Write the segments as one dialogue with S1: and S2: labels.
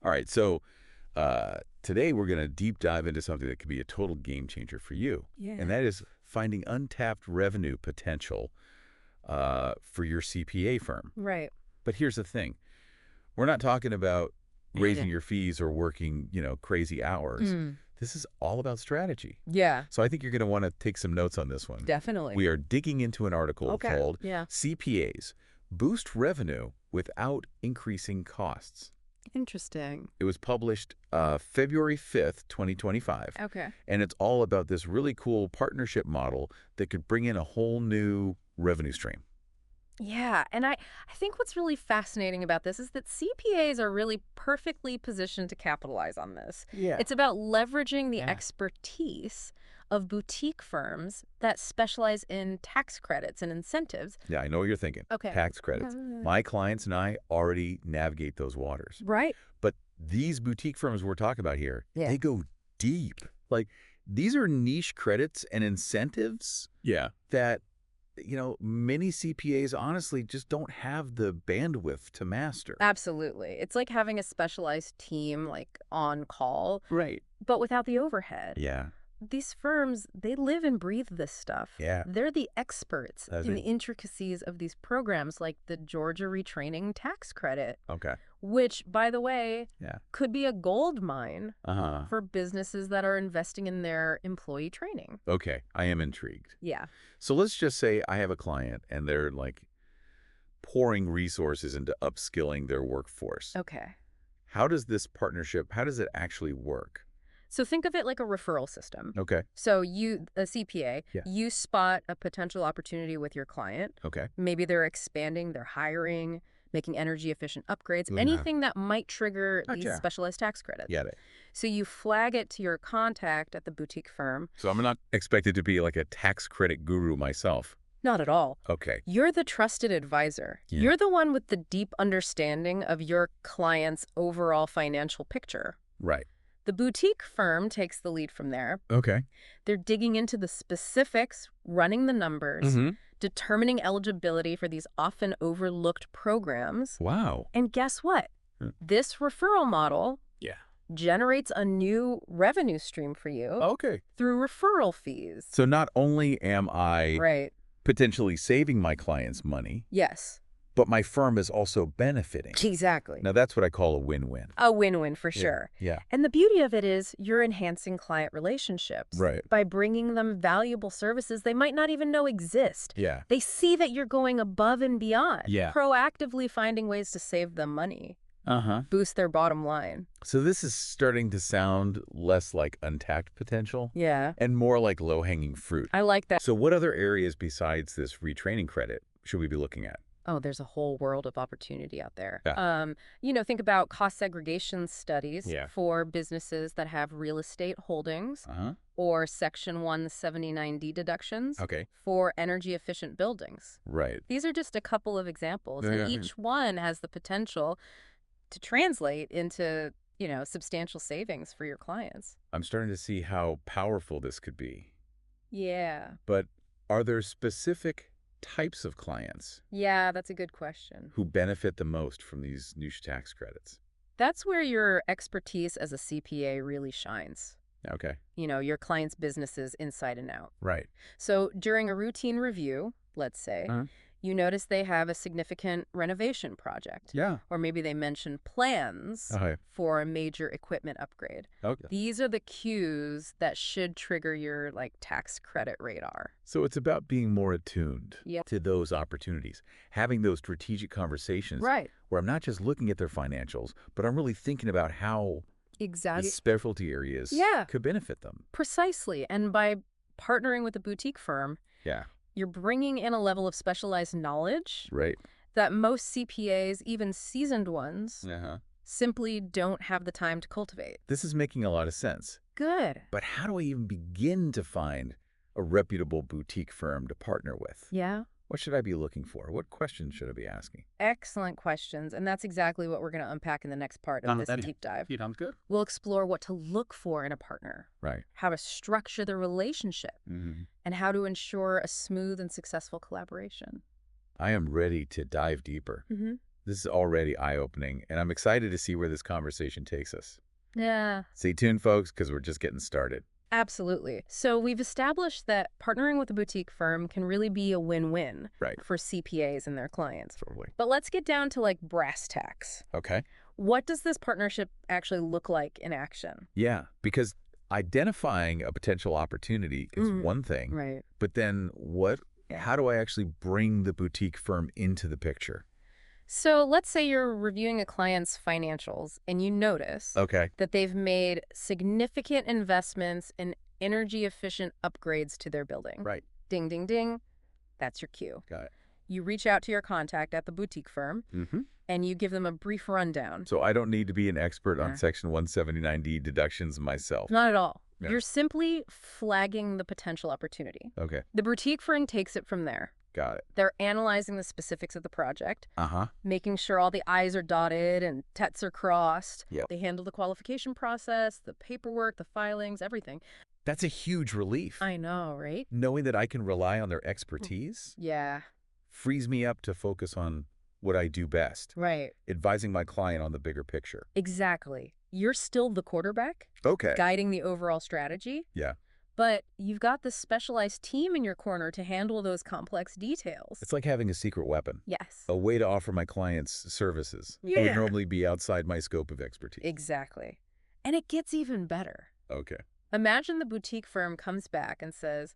S1: All right, so today we're going to deep dive into something that could be a total game changer for you.
S2: Yeah.
S1: And that is finding untapped revenue potential for your CPA firm.
S2: Right.
S1: But here's the thing. We're not talking about raising your fees or working, crazy hours. This is all about strategy.
S2: Yeah,
S1: So I think you're going to want to take some notes on this one.
S2: definitely.
S1: We are digging into an article called
S2: Yeah.
S1: CPAs, Boost Revenue Without Increasing Costs.
S2: Interesting.
S1: It was published February 5th, 2025.
S2: Okay.
S1: And it's all about this really cool partnership model that could bring in a whole new revenue stream.
S2: Yeah, and I think what's really fascinating about this is that CPAs are really perfectly positioned to capitalize on this.
S1: Yeah.
S2: It's about leveraging the expertise of boutique firms that specialize in tax credits and incentives.
S1: Yeah, I know what you're thinking.
S2: Okay.
S1: Tax credits. My clients and I already navigate those waters.
S2: Right.
S1: But these boutique firms we're talking about here,
S2: Yeah.
S1: they go deep. Like, these are niche credits and incentives that, many CPAs honestly just don't have the bandwidth to master.
S2: Absolutely. It's like having a specialized team like on call,
S1: Right.
S2: but without the overhead.
S1: Yeah.
S2: These firms, they live and breathe this stuff.
S1: Yeah.
S2: They're the experts
S1: That's
S2: in
S1: it.
S2: the intricacies of these programs like the Georgia Retraining Tax Credit,
S1: Okay.
S2: which, by the way,
S1: Yeah.
S2: could be a gold mine
S1: Uh-huh.
S2: for businesses that are investing in their employee training.
S1: Okay. I am intrigued.
S2: Yeah.
S1: So let's just say I have a client and they're like pouring resources into upskilling their workforce.
S2: Okay.
S1: How does this partnership, how does it actually work?
S2: So think of it like a referral system.
S1: Okay.
S2: So you, a CPA,
S1: Yeah.
S2: you spot a potential opportunity with your client.
S1: Okay.
S2: Maybe they're expanding, they're hiring, making energy efficient upgrades,
S1: Yeah.
S2: anything that might trigger these
S1: Gotcha.
S2: specialized tax credits.
S1: Get it.
S2: So you flag it to your contact at the boutique firm.
S1: So I'm not expected to be like a tax credit guru myself.
S2: Not at all.
S1: Okay.
S2: You're the trusted advisor.
S1: Yeah.
S2: You're the one with the deep understanding of your client's overall financial picture.
S1: Right.
S2: The boutique firm takes the lead from there.
S1: Okay.
S2: They're digging into the specifics, running the numbers, determining eligibility for these often overlooked programs.
S1: Wow.
S2: And guess what?
S1: Hmm.
S2: This referral model
S1: Yeah.
S2: generates a new revenue stream for you
S1: Okay.
S2: through referral fees.
S1: So not only am I
S2: Right.
S1: potentially saving my clients money,
S2: Yes.
S1: but my firm is also benefiting.
S2: Exactly.
S1: Now that's what I call a win-win.
S2: A win-win for sure.
S1: Yeah.
S2: And the beauty of it is you're enhancing client relationships.
S1: Right.
S2: By bringing them valuable services they might not even know exist.
S1: Yeah.
S2: They see that you're going above and beyond.
S1: Yeah.
S2: Proactively finding ways to save them money.
S1: Uh-huh.
S2: Boost their bottom line.
S1: So this is starting to sound less like untapped potential
S2: Yeah.
S1: and more like low-hanging fruit.
S2: I like that.
S1: So what other areas besides this retraining credit should we be looking at?
S2: Oh, there's a whole world of opportunity out there.
S1: Yeah.
S2: Think about cost segregation studies
S1: Yeah.
S2: for businesses that have real estate holdings
S1: Uh-huh.
S2: or Section 179D deductions
S1: Okay.
S2: for energy efficient buildings.
S1: Right.
S2: These are just a couple of examples,
S1: Yeah,
S2: and
S1: yeah.
S2: each one has the potential to translate into, substantial savings for your clients.
S1: I'm starting to see how powerful this could be.
S2: Yeah.
S1: But are there specific types of clients
S2: Yeah, that's a good question.
S1: who benefit the most from these niche tax credits?
S2: That's where your expertise as a CPA really shines.
S1: Okay.
S2: Your client's businesses inside and out.
S1: Right.
S2: So during a routine review, let's say,
S1: Uh-huh.
S2: you notice they have a significant renovation project.
S1: Yeah.
S2: Or maybe they mention plans
S1: Okay.
S2: for a major equipment upgrade.
S1: Okay.
S2: These are the cues that should trigger your tax credit radar.
S1: So it's about being more attuned
S2: Yep.
S1: to those opportunities, having those strategic conversations
S2: Right.
S1: where I'm not just looking at their financials, but I'm really thinking about how the
S2: Exactly.
S1: specialty areas
S2: Yeah.
S1: could benefit them.
S2: Precisely. And by partnering with a boutique firm,
S1: Yeah.
S2: you're bringing in a level of specialized knowledge
S1: Right.
S2: that most CPAs, even seasoned ones,
S1: Uh-huh.
S2: simply don't have the time to cultivate.
S1: This is making a lot of sense.
S2: Good.
S1: But how do I even begin to find a reputable boutique firm to partner with?
S2: Yeah.
S1: What should I be looking for? What questions should I be asking?
S2: Excellent questions. And that's exactly what we're going to unpack in the next part of this deep dive.
S1: Sounds good.
S2: We'll explore what to look for in a partner,
S1: Right.
S2: how to structure the relationship,
S1: Mm-hmm.
S2: and how to ensure a smooth and successful collaboration.
S1: I am ready to dive deeper.
S2: Mm-hmm.
S1: This is already eye-opening, and I'm excited to see where this conversation takes us.
S2: Yeah.
S1: Stay tuned, folks, because we're just getting started.
S2: Absolutely. So we've established that partnering with a boutique firm can really be a win-win for CPAs and their clients.
S1: Totally.
S2: But let's get down to like brass tacks.
S1: Okay.
S2: What does this partnership actually look like in action?
S1: Yeah, because identifying a potential opportunity is one thing.
S2: Right.
S1: But then how do I actually bring the boutique firm into the picture?
S2: So let's say you're reviewing a client's financials and you notice that they've made significant investments in energy-efficient upgrades to their building.
S1: Right.
S2: Ding, ding, ding. That's your cue.
S1: Got it.
S2: You reach out to your contact at the boutique firm and you give them a brief rundown.
S1: So I don't need to be an expert on Section 179D deductions myself.
S2: Not at all. Yeah. You're simply flagging the potential opportunity.
S1: Okay.
S2: The boutique firm takes it from there.
S1: Got it.
S2: They're analyzing the specifics of the project, making sure all the I's are dotted and T's are crossed.
S1: Yep.
S2: They handle the qualification process, the paperwork, the filings, everything.
S1: That's a huge relief.
S2: I know, right?
S1: Knowing that I can rely on their expertise frees me up to focus on what I do best.
S2: Right.
S1: Advising my client on the bigger picture.
S2: Exactly. You're still the quarterback.
S1: Okay.
S2: Guiding the overall strategy.
S1: Yeah.
S2: But you've got this specialized team in your corner to handle those complex details.
S1: It's like having a secret weapon.
S2: Yes.
S1: A way to offer my clients services that would normally be outside my scope of expertise.
S2: Exactly. And it gets even better.
S1: Okay.
S2: Imagine the boutique firm comes back and says,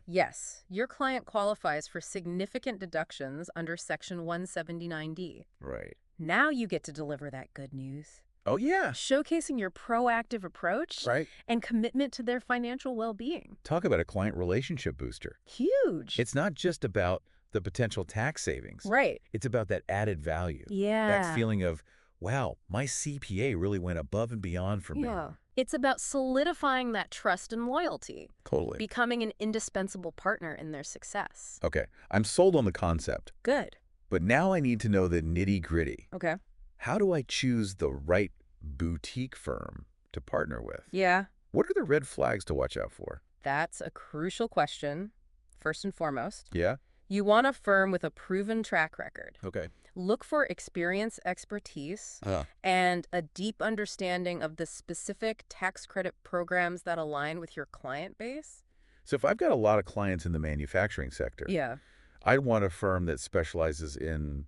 S2: yes, your client qualifies for significant deductions under Section 179D.
S1: Right.
S2: Now you get to deliver that good news.
S1: Oh, yeah.
S2: Showcasing your proactive approach and commitment to their financial well-being.
S1: Talk about a client relationship booster.
S2: Huge.
S1: It's not just about the potential tax savings.
S2: Right.
S1: It's about that added value.
S2: Yeah.
S1: That feeling of, wow, my CPA really went above and beyond for me.
S2: Yeah. It's about solidifying that trust and loyalty.
S1: Totally.
S2: Becoming an indispensable partner in their success.
S1: Okay. I'm sold on the concept.
S2: Good.
S1: But now I need to know the nitty-gritty.
S2: Okay.
S1: How do I choose the right boutique firm to partner with?
S2: Yeah.
S1: What are the red flags to watch out for?
S2: That's a crucial question, first and foremost.
S1: Yeah?
S2: You want a firm with a proven track record.
S1: Okay.
S2: Look for experience, expertise, and a deep understanding of the specific tax credit programs that align with your client base.
S1: So if I've got a lot of clients in the manufacturing sector, I'd want a firm that specializes in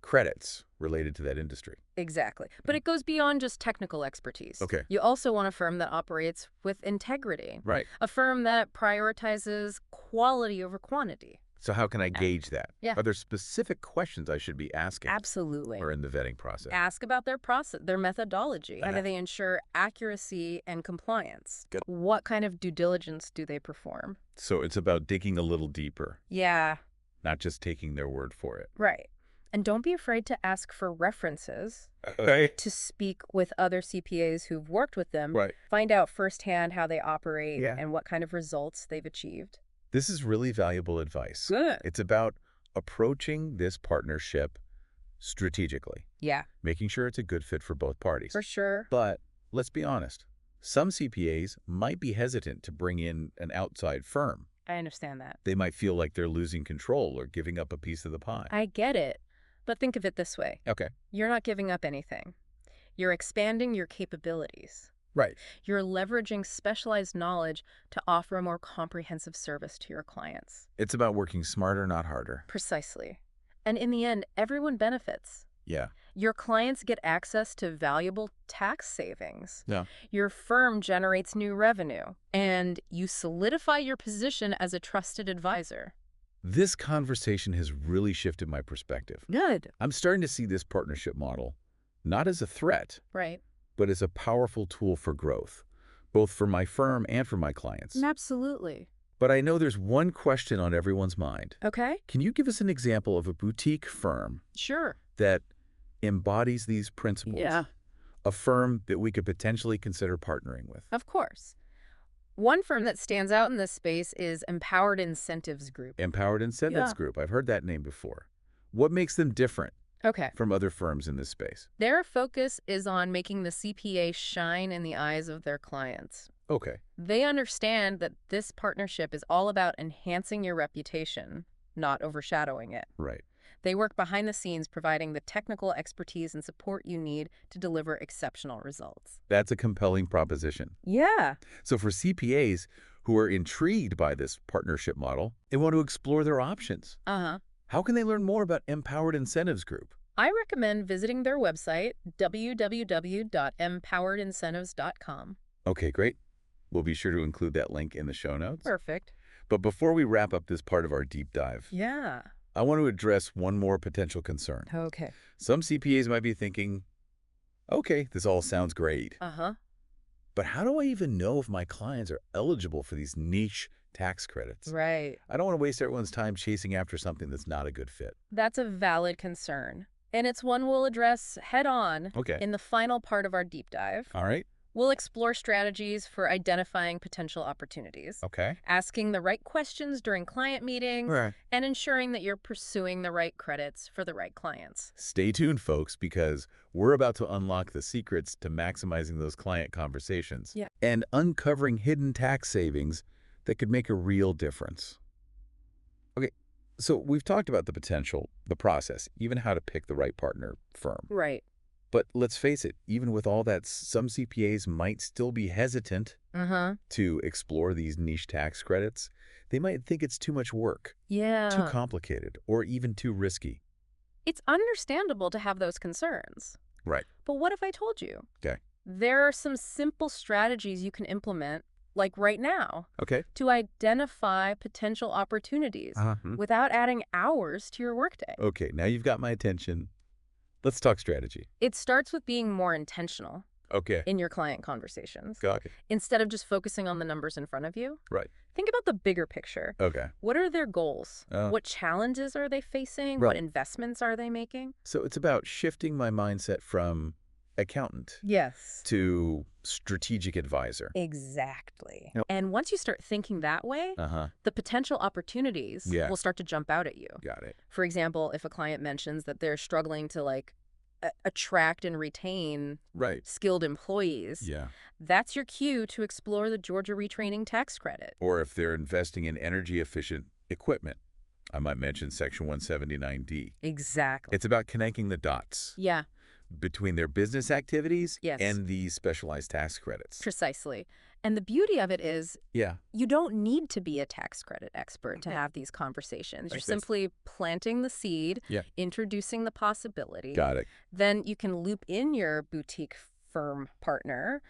S1: credits related to that industry.
S2: Exactly. But it goes beyond just technical expertise.
S1: Okay.
S2: You also want a firm that operates with integrity.
S1: Right.
S2: A firm that prioritizes quality over quantity.
S1: So how can I gauge that?
S2: Yeah.
S1: Are there specific questions I should be asking?
S2: Absolutely.
S1: Or in the vetting process?
S2: Ask about their process, their methodology. How do they ensure accuracy and compliance?
S1: Good.
S2: What kind of due diligence do they perform?
S1: So it's about digging a little deeper.
S2: Yeah.
S1: Not just taking their word for it.
S2: Right. And don't be afraid to ask for references to speak with other CPAs who've worked with them.
S1: Right.
S2: Find out firsthand how they operate and what kind of results they've achieved.
S1: This is really valuable advice.
S2: Good.
S1: It's about approaching this partnership strategically.
S2: Yeah.
S1: Making sure it's a good fit for both parties.
S2: For sure.
S1: But let's be honest. Some CPAs might be hesitant to bring in an outside firm.
S2: I understand that.
S1: They might feel like they're losing control or giving up a piece of the pie.
S2: I get it. But think of it this way.
S1: Okay.
S2: You're not giving up anything. You're expanding your capabilities.
S1: Right.
S2: You're leveraging specialized knowledge to offer a more comprehensive service to your clients.
S1: It's about working smarter, not harder.
S2: Precisely. And in the end, everyone benefits.
S1: Yeah.
S2: Your clients get access to valuable tax savings.
S1: Yeah.
S2: Your firm generates new revenue. And you solidify your position as a trusted advisor.
S1: This conversation has really shifted my perspective.
S2: Good.
S1: I'm starting to see this partnership model not as a threat,
S2: right,
S1: but as a powerful tool for growth, both for my firm and for my clients.
S2: Absolutely.
S1: But I know there's one question on everyone's mind.
S2: Okay.
S1: Can you give us an example of a boutique firm
S2: Sure.
S1: that embodies these principles?
S2: Yeah.
S1: A firm that we could potentially consider partnering with?
S2: Of course. One firm that stands out in this space is MPowered Incentives Group.
S1: MPowered Incentives Group. I've heard that name before. What makes them different from other firms in this space?
S2: Their focus is on making the CPA shine in the eyes of their clients.
S1: Okay.
S2: They understand that this partnership is all about enhancing your reputation, not overshadowing it.
S1: Right.
S2: They work behind the scenes providing the technical expertise and support you need to deliver exceptional results.
S1: That's a compelling proposition.
S2: Yeah.
S1: So for CPAs who are intrigued by this partnership model and want to explore their options, how can they learn more about MPowered Incentives Group?
S2: I recommend visiting their website, www.empowered.incentives.com.
S1: Okay, great. We'll be sure to include that link in the show notes.
S2: Perfect.
S1: But before we wrap up this part of our deep dive,
S2: Yeah.
S1: I want to address one more potential concern.
S2: Okay.
S1: Some CPAs might be thinking, okay, this all sounds great. But how do I even know if my clients are eligible for these niche tax credits?
S2: Right.
S1: I don't want to waste everyone's time chasing after something that's not a good fit.
S2: That's a valid concern. And it's one we'll address head on in the final part of our deep dive.
S1: All right.
S2: We'll explore strategies for identifying potential opportunities, asking the right questions during client meetings, and ensuring that you're pursuing the right credits for the right clients.
S1: Stay tuned, folks, because we're about to unlock the secrets to maximizing those client conversations and uncovering hidden tax savings that could make a real difference. Okay, so we've talked about the potential, the process, even how to pick the right partner firm.
S2: Right.
S1: But let's face it, even with all that, some CPAs might still be hesitant to explore these niche tax credits. They might think it's too much work, too complicated, or even too risky.
S2: It's understandable to have those concerns.
S1: Right.
S2: But what if I told you?
S1: Okay.
S2: There are some simple strategies you can implement, like right now, to identify potential opportunities without adding hours to your workday.
S1: Okay, now you've got my attention. Let's talk strategy.
S2: It starts with being more intentional in your client conversations.
S1: Got it.
S2: Instead of just focusing on the numbers in front of you.
S1: Right.
S2: Think about the bigger picture.
S1: Okay.
S2: What are their goals? What challenges are they facing? What investments are they making?
S1: So it's about shifting my mindset from accountant to strategic advisor.
S2: Exactly. And once you start thinking that way, the potential opportunities will start to jump out at you.
S1: Got it.
S2: For example, if a client mentions that they're struggling to attract and retain skilled employees, that's your cue to explore the Georgia Retraining Tax Credit.
S1: Or if they're investing in energy-efficient equipment, I might mention Section 179D.
S2: Exactly.
S1: It's about connecting the dots. Between their business activities and these specialized tax credits.
S2: Precisely. And the beauty of it is you don't need to be a tax credit expert to have these conversations. You're simply planting the seed, introducing the possibility.
S1: Got it.
S2: Then you can loop in your boutique firm partner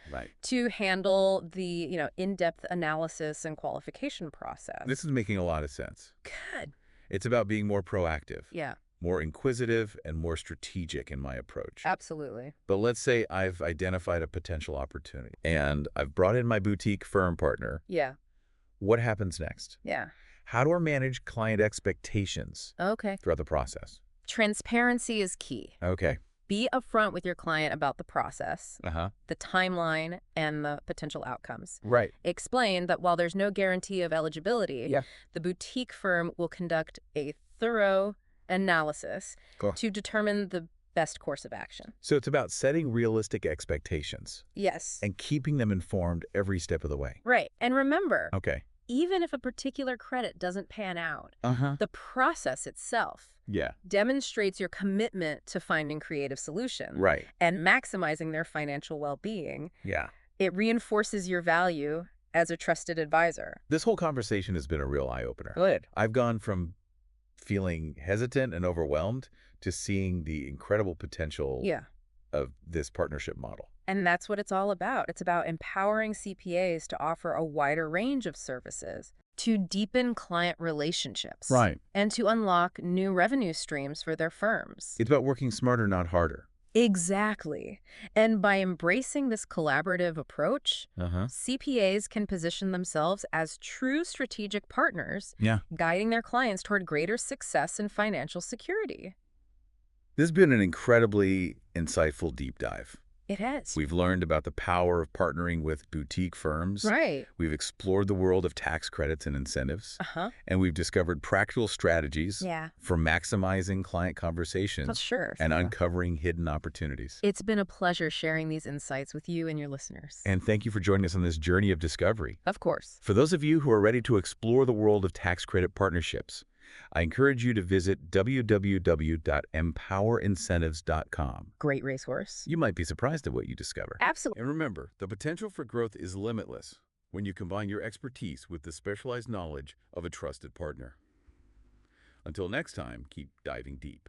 S2: to handle the in-depth analysis and qualification process.
S1: This is making a lot of sense.
S2: Good.
S1: It's about being more proactive. More inquisitive and more strategic in my approach.
S2: Absolutely.
S1: But let's say I've identified a potential opportunity and I've brought in my boutique firm partner. What happens next? How do I manage client expectations throughout the process?
S2: Transparency is key.
S1: Okay.
S2: Be upfront with your client about the process, the timeline, and the potential outcomes.
S1: Right.
S2: Explain that while there's no guarantee of eligibility, the boutique firm will conduct a thorough analysis to determine the best course of action.
S1: So it's about setting realistic expectations. And keeping them informed every step of the way.
S2: Right. And remember, even if a particular credit doesn't pan out, the process itself demonstrates your commitment to finding creative solutions and maximizing their financial well-being. It reinforces your value as a trusted advisor.
S1: This whole conversation has been a real eye-opener.
S2: Good.
S1: I've gone from feeling hesitant and overwhelmed to seeing the incredible potential of this partnership model.
S2: And that's what it's all about. It's about empowering CPAs to offer a wider range of services, to deepen client relationships, and to unlock new revenue streams for their firms.
S1: It's about working smarter, not harder.
S2: Exactly. And by embracing this collaborative approach, CPAs can position themselves as true strategic partners, guiding their clients toward greater success and financial security.
S1: This has been an incredibly insightful deep dive.
S2: It has.
S1: We've learned about the power of partnering with boutique firms. We've explored the world of tax credits and incentives. And we've discovered practical strategies for maximizing client conversations and uncovering hidden opportunities.
S2: It's been a pleasure sharing these insights with you and your listeners.
S1: And thank you for joining us on this journey of discovery.
S2: Of course.
S1: For those of you who are ready to explore the world of tax credit partnerships, I encourage you to visit www.empowerincentives.com.
S2: Great resource.
S1: You might be surprised at what you discover.
S2: Absolutely.
S1: And remember, the potential for growth is limitless when you combine your expertise with the specialized knowledge of a trusted partner. Until next time, keep diving deep.